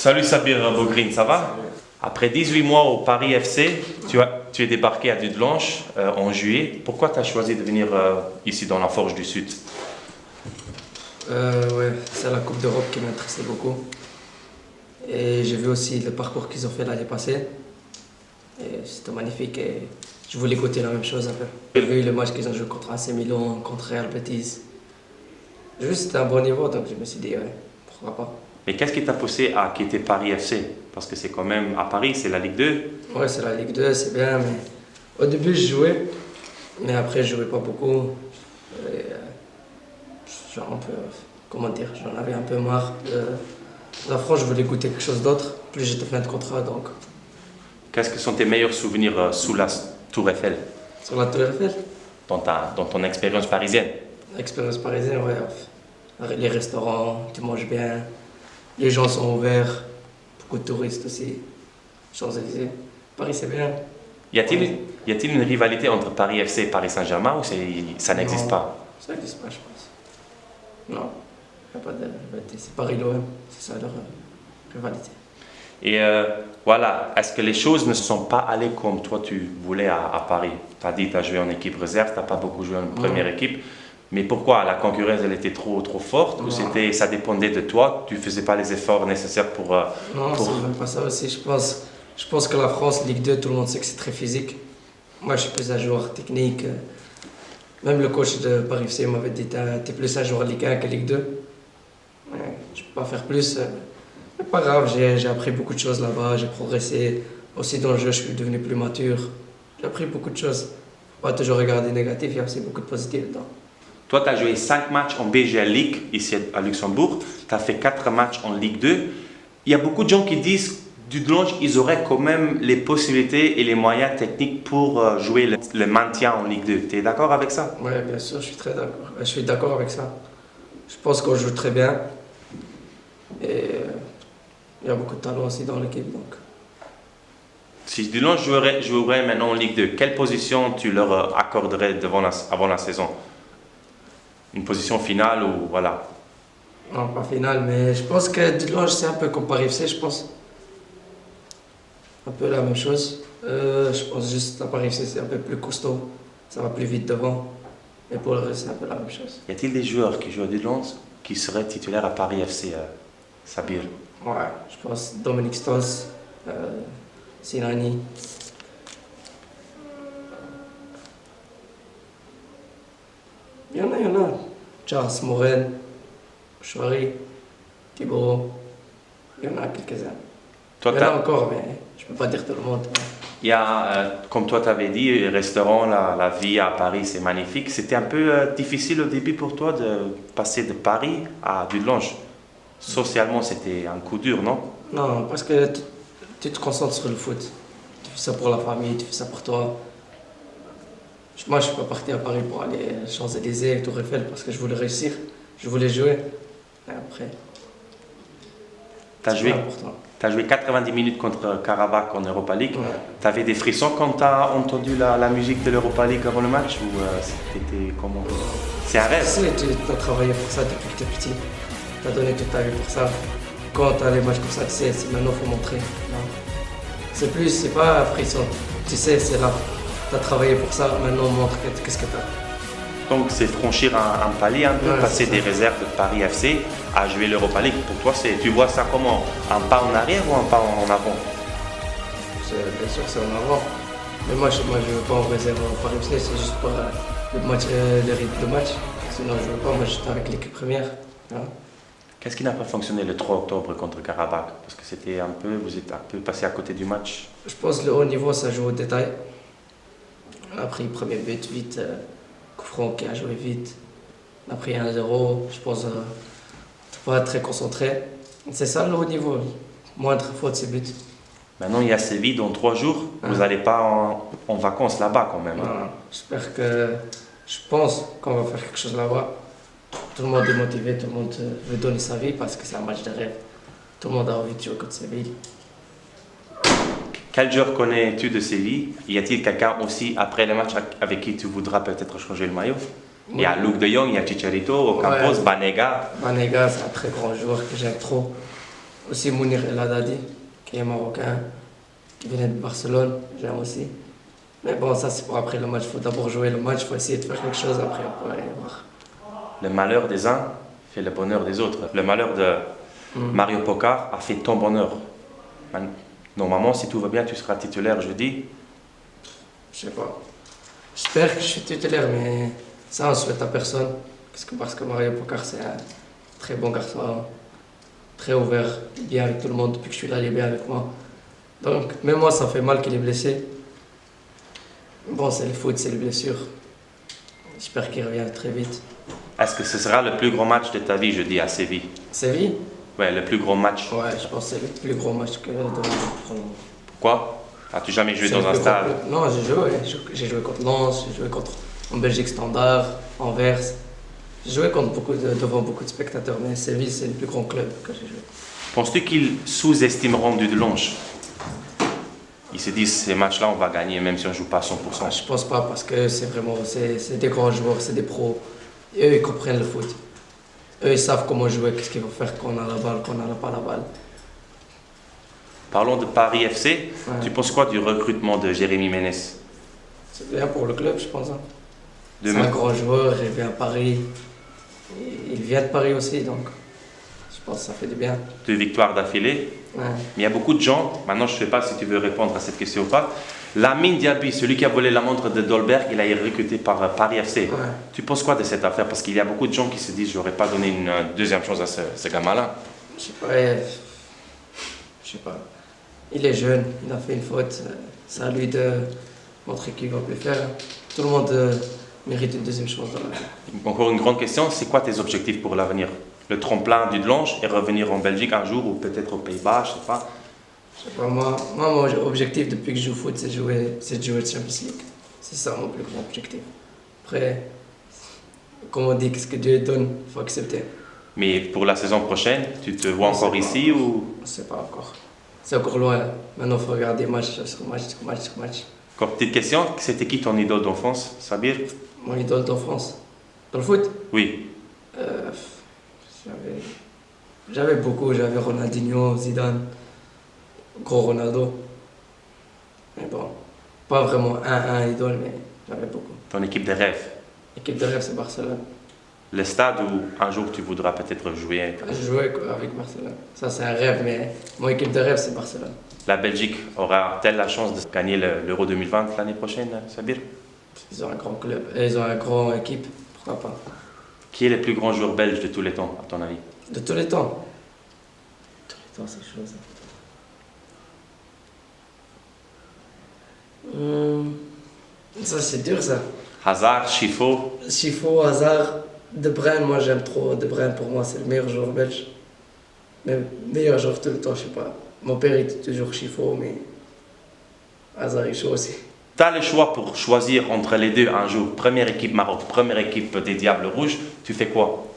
Salut Sabir Bogrine, ça va? Après 18 mois au Paris FC, tu es débarqué à Dudelange en juillet. Pourquoi tu as choisi de venir ici dans la Forge du Sud? Ouais, c'est la Coupe d'Europe qui m'intéressait beaucoup. Et j'ai vu aussi le parcours qu'ils ont fait l'année passée. Et c'était magnifique et je voulais goûter la même chose un peu. J'ai vu le match qu'ils ont joué contre AC Milan, contre Real Betis. Juste c'était un bon niveau, donc je me suis dit, ouais, pourquoi pas. Mais qu'est-ce qui t'a poussé à quitter Paris FC? Parce que c'est quand même à Paris, c'est la Ligue 2. Ouais, c'est la Ligue 2, c'est bien, mais au début je jouais, mais après je jouais pas beaucoup. Et, genre un peu, comment dire, j'en avais un peu marre. La France, je voulais goûter quelque chose d'autre, plus j'étais fin de contrat, donc. Qu'est-ce que sont tes meilleurs souvenirs sous la Tour Eiffel? Sur la Tour Eiffel? Dans ton expérience parisienne? L'expérience parisienne, ouais. Les restaurants, tu manges bien, les gens sont ouverts, beaucoup de touristes aussi, Champs-Élysées. Paris, c'est bien. Y a-t-il une rivalité entre Paris FC et Paris Saint-Germain ou ça n'existe pas? Ça n'existe pas, je pense. Non, il n'y a pas de rivalité. C'est Paris-l'OM, c'est ça leur rivalité. Et voilà, est-ce que les choses ne sont pas allées comme toi tu voulais à Paris? Tu as dit que tu as joué en équipe réserve, tu n'as pas beaucoup joué en première équipe. Mais pourquoi? La concurrence, elle était trop forte ou ça dépendait de toi? Tu ne faisais pas les efforts nécessaires pour... Non, c'est même pas ça aussi. Je pense que la France, Ligue 2, tout le monde sait que c'est très physique. Moi, je suis plus un joueur technique. Même le coach de Paris FC m'avait dit t'es plus un joueur Ligue 1 que Ligue 2. Ouais, je ne peux pas faire plus. Mais pas grave, j'ai appris beaucoup de choses là-bas, j'ai progressé. Aussi dans le jeu, je suis devenu plus mature. J'ai appris beaucoup de choses. Faut pas toujours regarder négatif, il y a aussi beaucoup de positif dedans. Toi, tu as joué 5 matchs en BGL League ici à Luxembourg. Tu as fait 4 matchs en Ligue 2. Il y a beaucoup de gens qui disent Dudelange, ils auraient quand même les possibilités et les moyens techniques pour jouer le maintien en Ligue 2. Tu es d'accord avec ça? Oui, bien sûr, je suis très d'accord. Je suis d'accord avec ça. Je pense qu'on joue très bien. Et il y a beaucoup de talent aussi dans l'équipe. Donc. Si Dudelange jouerait maintenant en Ligue 2, quelle position tu leur accorderais avant la saison? Une position finale ou voilà? Non, pas finale, mais je pense que Dudelange, c'est un peu comme Paris FC, je pense. Un peu la même chose. Je pense juste à Paris FC, c'est un peu plus costaud. Ça va plus vite devant. Et pour le reste, c'est un peu la même chose. Y a-t-il des joueurs qui jouent à Dudelange qui seraient titulaires à Paris FC, Sabir? Ouais, je pense Dominique Stoss, Sinani. Il y en a. Charles Moren, Chouari, Thibaut. Il y en a quelques-uns. Il y en a encore, mais je ne peux pas dire tout le monde. Il y a, comme toi tu avais dit, les restaurants, la vie à Paris, c'est magnifique. C'était un peu difficile au début pour toi de passer de Paris à Dudelange. Socialement, c'était un coup dur, non? Non, parce que tu te concentres sur le foot. Tu fais ça pour la famille, tu fais ça pour toi. Moi, je ne suis pas parti à Paris pour aller Champs-Élysées, Tour Eiffel, parce que je voulais réussir. Je voulais jouer. Et après, tu as joué 90 minutes contre Karabakh en Europa League. Ouais. Tu avais des frissons quand tu as entendu la musique de l'Europa League avant le match ou c'était comment? C'est un rêve? Tu as travaillé pour ça depuis que tu es petit. Tu as donné toute ta vie pour ça. Quand tu as les matchs comme ça, tu sais, maintenant il faut montrer. C'est pas un frisson. Tu sais, c'est là. Tu as travaillé pour ça, maintenant montre qu'est-ce que tu as. Donc c'est franchir un palier un peu, passer des réserves de Paris FC à jouer l'Europa League. Pour toi, tu vois ça comment? Un pas en arrière ou un pas en avant? Bien sûr, c'est en avant. Mais moi, je ne veux pas en réserve en Paris FC, c'est juste pour le rythme de match. Sinon, je ne veux pas, moi j'étais avec l'équipe première. Hein. Qu'est-ce qui n'a pas fonctionné le 3 octobre contre Karabakh? Parce que vous êtes un peu passé à côté du match. Je pense que le haut niveau, ça joue au détail. On a pris le premier but vite. Koufran qui a joué vite. On a pris 1-0. Je pense pas très concentré. C'est ça le haut niveau. Moindre faute, c'est but. Maintenant, il y a Séville dans 3 jours. Vous n'allez pas en vacances là-bas quand même. J'espère que. Je pense qu'on va faire quelque chose là-bas. Tout le monde est motivé, tout le monde veut donner sa vie parce que c'est un match de rêve. Tout le monde a envie de jouer contre Séville. Quel joueur connais-tu de Séville? Y a-t-il quelqu'un aussi après le match avec qui tu voudras peut-être changer le maillot? Il y a Luc de Jong, il y a Chicharito, Ocampos, Banega. Banega, c'est un très grand joueur que j'aime trop. Aussi Mounir El Haddadi, qui est marocain, qui vient de Barcelone, j'aime aussi. Mais bon, ça c'est pour après le match. Il faut d'abord jouer le match, il faut essayer de faire quelque chose après voir. Le malheur des uns fait le bonheur des autres. Le malheur de Mario Pokar a fait ton bonheur. Normalement, si tout va bien, tu seras titulaire jeudi. Je sais pas. J'espère que je suis titulaire, mais ça on souhaite à personne. Parce que Mario Pokar c'est un très bon garçon, très ouvert, il est bien avec tout le monde. Depuis que je suis là, il est bien avec moi. Donc, même moi, ça fait mal qu'il est blessé. Bon, c'est le foot, c'est les blessures. J'espère qu'il revient très vite. Est-ce que ce sera le plus gros match de ta vie jeudi à Séville? Séville? Ouais, le plus gros match. Ouais, je pense que c'est le plus gros match que Pourquoi? As-tu jamais joué dans un stade? Non, j'ai joué. J'ai joué contre Lens, j'ai joué contre en Belgique Standard, Anvers. J'ai joué devant beaucoup de spectateurs, mais Séville, c'est le plus grand club que j'ai joué. Penses-tu qu'ils sous-estimeront Dudelange? Ils se disent, ces matchs-là, on va gagner, même si on ne joue pas à 100%. Je pense pas, parce que c'est des grands joueurs, c'est des pros. Et eux, ils comprennent le foot. Eux, ils savent comment jouer, qu'est-ce qu'il faut faire quand on a la balle, quand on n'a pas la balle. Parlons de Paris FC. Ouais. Tu penses quoi du recrutement de Jérémy Ménès? C'est bien pour le club, je pense. C'est un grand joueur, il vient à Paris. Il vient de Paris aussi, donc je pense que ça fait du bien. 2 victoires d'affilée. Ouais. Mais il y a beaucoup de gens, maintenant je ne sais pas si tu veux répondre à cette question ou pas. Lamine Diaby, celui qui a volé la montre de Dolberg, il a été recruté par Paris FC. Ouais. Tu penses quoi de cette affaire? Parce qu'il y a beaucoup de gens qui se disent, je n'aurais pas donné une deuxième chance à ce gamin-là. Je sais pas. Il est jeune, il a fait une faute. C'est à lui de montrer qu'il va plus faire. Tout le monde mérite une deuxième chance dans la vie. Encore une grande question, c'est quoi tes objectifs pour l'avenir? Le tremplin du Dudelange et revenir en Belgique un jour ou peut-être aux Pays-Bas, je sais pas. Je sais pas, moi, mon objectif depuis que je joue au foot, c'est de jouer Champions League. C'est ça mon plus grand objectif. Après, comme on dit, qu'est-ce que Dieu donne, il faut accepter. Mais pour la saison prochaine, tu te vois encore ici ou? Je ne sais pas encore. C'est encore loin là. Maintenant, il faut regarder match sur match. Encore petite question, c'était qui ton idole d'enfance, Sabir? Mon idole d'enfance? Dans le foot? Oui. J'avais beaucoup, j'avais Ronaldinho, Zidane, gros Ronaldo. Mais bon, pas vraiment un idole, mais j'avais beaucoup. Ton équipe de rêve? L'équipe de rêve, c'est Barcelone. Le stade où un jour tu voudras peut-être jouer? Jouer avec Barcelone. Ça, c'est un rêve, mais mon équipe de rêve, c'est Barcelone. La Belgique aura-t-elle la chance de gagner l'Euro 2020 l'année prochaine, Sabir? Ils ont un grand club, ils ont une grande équipe, pourquoi pas. Qui est le plus grand joueur belge de tous les temps, à ton avis? De tous les temps? De tous les temps, c'est chose. Ça, c'est dur, ça. Hazard, Chifo? Chifo, Hazard, De Bruyne, moi j'aime trop. De Bruyne, pour moi, c'est le meilleur joueur belge. Mais meilleur joueur tout le temps, je sais pas. Mon père était toujours Chifo, mais Hazard est chaud aussi. Tu as le choix pour choisir entre les deux un jour. Première équipe Maroc, première équipe des Diables Rouges. Tu fais quoi?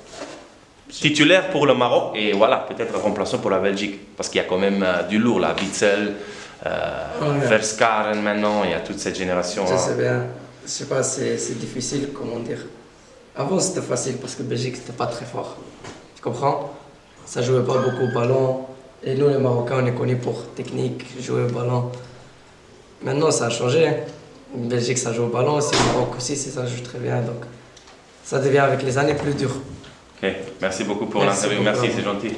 Titulaire pour le Maroc et voilà, peut-être remplaçant pour la Belgique. Parce qu'il y a quand même du lourd là. Witzel, Verskaren maintenant, il y a toute cette génération. Ça, c'est bien. Je sais pas, c'est difficile, comment dire. Avant, c'était facile parce que Belgique, c'était pas très fort. Tu comprends? Ça jouait pas beaucoup au ballon. Et nous, les Marocains, on est connus pour technique, jouer au ballon. Maintenant, ça a changé. En Belgique, ça joue au ballon aussi. Le Maroc aussi, ça joue très bien. Donc, ça devient avec les années plus dur. Ok, merci beaucoup pour l'interview. Merci, c'est gentil.